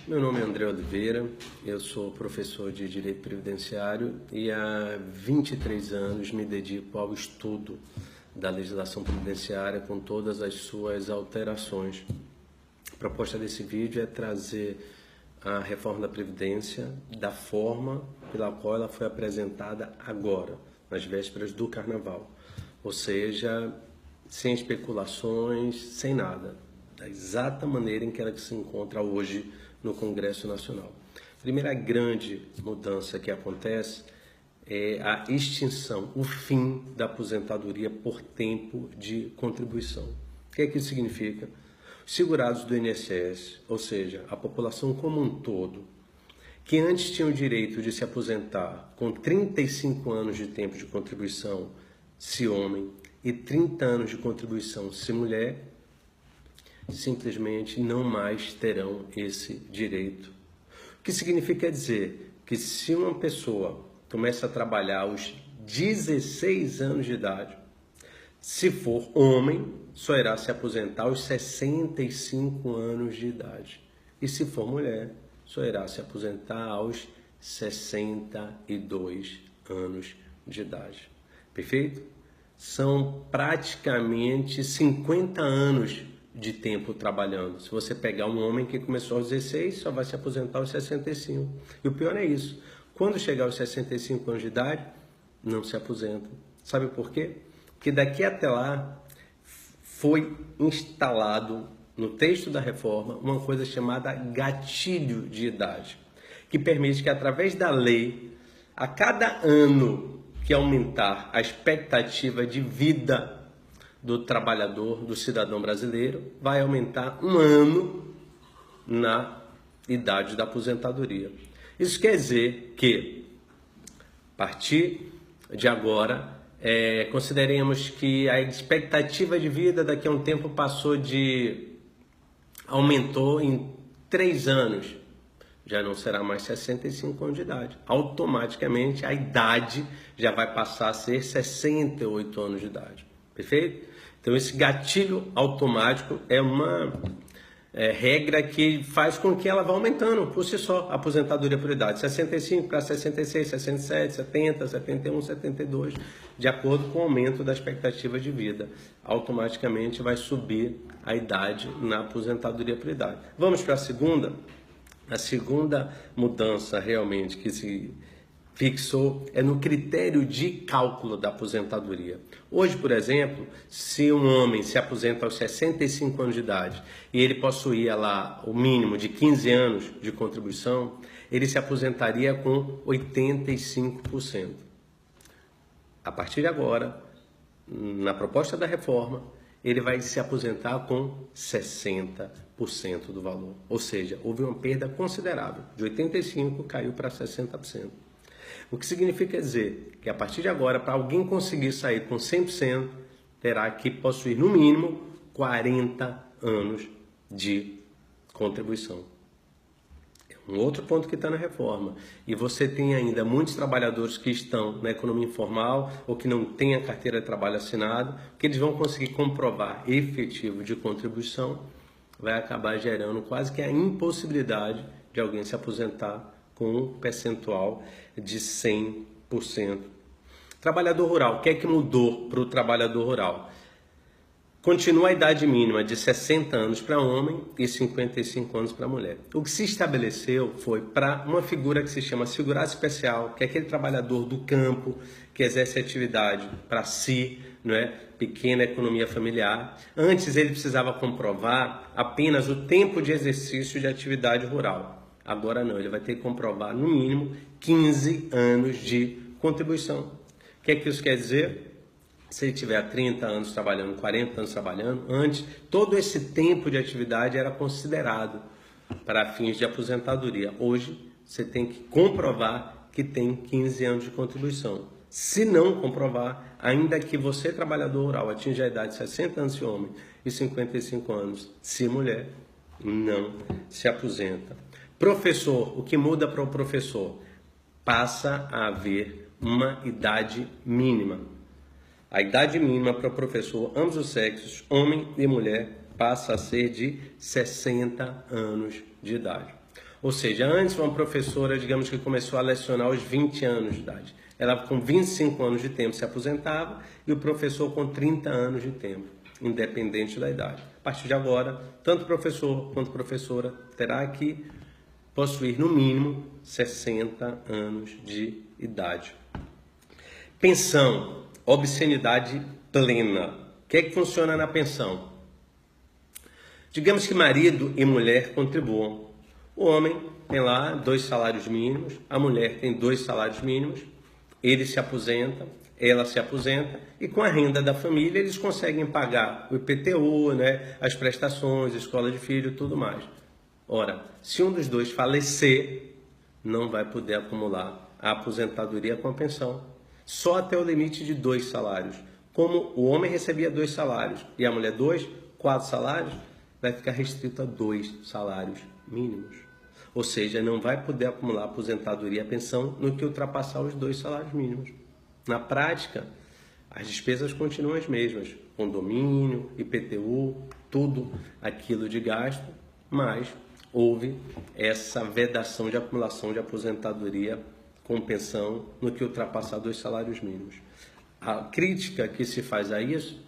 Meu nome é André Oliveira, eu sou professor de Direito Previdenciário e há 23 anos me dedico ao estudo da legislação previdenciária com todas as suas alterações. A proposta desse vídeo é trazer a reforma da Previdência da forma pela qual ela foi apresentada agora, nas vésperas do Carnaval, ou seja, sem especulações, sem nada, da exata maneira em que ela se encontra hoje no Congresso Nacional. A primeira grande mudança que acontece é a extinção, o fim da aposentadoria por tempo de contribuição. O que é que isso significa? Os segurados do INSS, ou seja, a população como um todo, que antes tinha o direito de se aposentar com 35 anos de tempo de contribuição, se homem, e 30 anos de contribuição, se mulher, simplesmente não mais terão esse direito. O que significa dizer que se uma pessoa começa a trabalhar aos 16 anos de idade, se for homem, só irá se aposentar aos 65 anos de idade. E se for mulher, só irá se aposentar aos 62 anos de idade. Perfeito? São praticamente 50 anos de tempo trabalhando. Se você pegar um homem que começou aos 16, só vai se aposentar aos 65. E o pior é isso. Quando chegar aos 65 anos de idade, não se aposenta. Sabe por quê? Porque daqui até lá foi instalado no texto da reforma uma coisa chamada gatilho de idade, que permite que através da lei, a cada ano que aumentar a expectativa de vida do trabalhador, do cidadão brasileiro, vai aumentar um ano na idade da aposentadoria. Isso quer dizer que, a partir de agora, consideremos que a expectativa de vida daqui a um tempo aumentou em 3 anos, já não será mais 65 anos de idade. Automaticamente a idade já vai passar a ser 68 anos de idade. Perfeito? Então esse gatilho automático é uma regra que faz com que ela vá aumentando por si só, a aposentadoria por idade, 65 para 66, 67, 70, 71, 72, de acordo com o aumento da expectativa de vida. Automaticamente vai subir a idade na aposentadoria por idade. Vamos para a segunda? A segunda mudança realmente que se fixou é no critério de cálculo da aposentadoria. Hoje, por exemplo, se um homem se aposenta aos 65 anos de idade e ele possuía lá o mínimo de 15 anos de contribuição, ele se aposentaria com 85%. A partir de agora, na proposta da reforma, ele vai se aposentar com 60% do valor. Ou seja, houve uma perda considerável. De 85% caiu para 60%. O que significa dizer que a partir de agora, para alguém conseguir sair com 100%, terá que possuir no mínimo 40 anos de contribuição. É um outro ponto que está na reforma. E você tem ainda muitos trabalhadores que estão na economia informal ou que não têm a carteira de trabalho assinada, que eles vão conseguir comprovar efetivo de contribuição, vai acabar gerando quase que a impossibilidade de alguém se aposentar com um percentual de 100%. Trabalhador rural, o que é que mudou para o trabalhador rural? Continua a idade mínima de 60 anos para homem e 55 anos para mulher. O que se estabeleceu foi para uma figura que se chama segurado especial, que é aquele trabalhador do campo que exerce atividade para si, não é? Pequena economia familiar. Antes ele precisava comprovar apenas o tempo de exercício de atividade rural. Agora não, ele vai ter que comprovar no mínimo 15 anos de contribuição. O que é que isso quer dizer? Se ele tiver 30 anos trabalhando, 40 anos trabalhando, antes, todo esse tempo de atividade era considerado para fins de aposentadoria. Hoje, você tem que comprovar que tem 15 anos de contribuição. Se não comprovar, ainda que você, trabalhador rural, atinja a idade de 60 anos se homem e 55 anos se mulher, não se aposenta. Professor, o que muda para o professor? Passa a haver uma idade mínima. A idade mínima para o professor, ambos os sexos, homem e mulher, passa a ser de 60 anos de idade. Ou seja, antes uma professora, digamos que começou a lecionar aos 20 anos de idade. Ela com 25 anos de tempo se aposentava e o professor com 30 anos de tempo, independente da idade. A partir de agora, tanto professor quanto professora terá que possuir no mínimo 60 anos de idade. Pensão, obscenidade plena. O que é que funciona na pensão? Digamos que marido e mulher contribuam. O homem tem lá 2 salários mínimos, a mulher tem 2 salários mínimos, ele se aposenta, ela se aposenta e com a renda da família eles conseguem pagar o IPTU, né, as prestações, escola de filho e tudo mais. Ora, se um dos dois falecer, não vai poder acumular a aposentadoria com a pensão, só até o limite de 2 salários. Como o homem recebia 2 salários e a mulher 2, 4 salários, vai ficar restrito a 2 salários mínimos. Ou seja, não vai poder acumular aposentadoria e pensão no que ultrapassar os 2 salários mínimos. Na prática, as despesas continuam as mesmas. Condomínio, IPTU, tudo aquilo de gasto, mas houve essa vedação de acumulação de aposentadoria com pensão no que ultrapassar 2 salários mínimos. A crítica que se faz a isso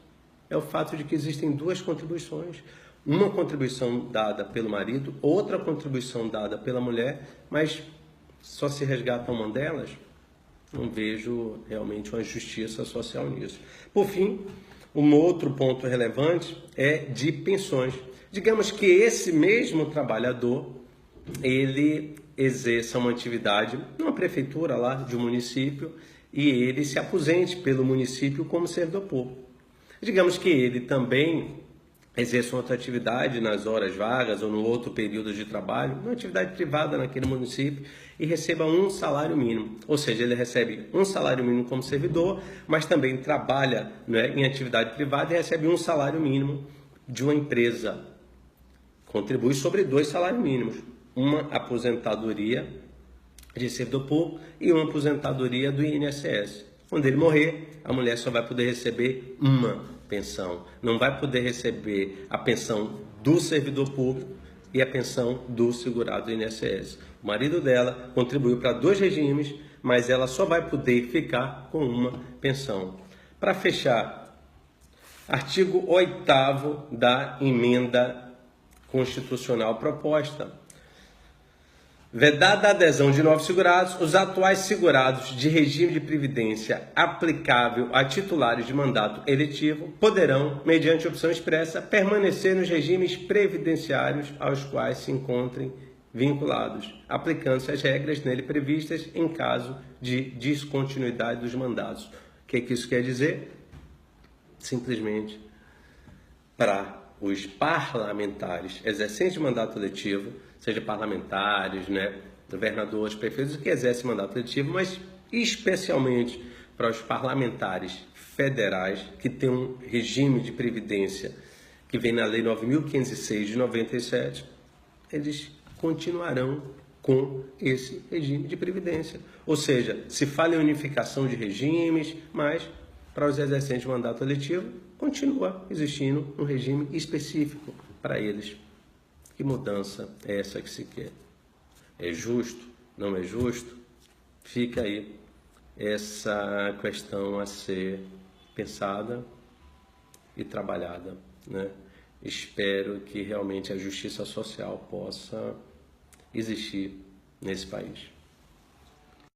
é o fato de que existem 2 contribuições. Uma contribuição dada pelo marido, outra contribuição dada pela mulher, mas só se resgata uma delas. Não vejo realmente uma justiça social nisso. Por fim, um outro ponto relevante é de pensões. Digamos que esse mesmo trabalhador, ele exerça uma atividade numa prefeitura lá de um município e ele se aposente pelo município como servidor público. Digamos que ele também exerça outra atividade nas horas vagas ou no outro período de trabalho, uma atividade privada naquele município e receba um salário mínimo. Ou seja, ele recebe um salário mínimo como servidor, mas também trabalha, né, em atividade privada e recebe um salário mínimo de uma empresa. Contribui sobre 2 salários mínimos, uma aposentadoria de servidor público e uma aposentadoria do INSS. Quando ele morrer, a mulher só vai poder receber uma pensão. Não vai poder receber a pensão do servidor público e a pensão do segurado do INSS. O marido dela contribuiu para 2 regimes, mas ela só vai poder ficar com uma pensão. Para fechar, artigo 8º da emenda constitucional proposta. Vedada a adesão de novos segurados, os atuais segurados de regime de previdência aplicável a titulares de mandato eletivo poderão, mediante opção expressa, permanecer nos regimes previdenciários aos quais se encontrem vinculados, aplicando-se as regras nele previstas em caso de descontinuidade dos mandatos. O que isso quer dizer? Simplesmente para os parlamentares exercentes de mandato eletivo, seja parlamentares, né, governadores, prefeitos, que exercem mandato eletivo, mas especialmente para os parlamentares federais, que têm um regime de previdência que vem na Lei 9.506 de 97, eles continuarão com esse regime de previdência. Ou seja, se fala em unificação de regimes, mas para os exercentes de mandato eletivo, continua existindo um regime específico para eles. Que mudança é essa que se quer? É justo? Não é justo? Fica aí essa questão a ser pensada e trabalhada, né? Espero que realmente a justiça social possa existir nesse país.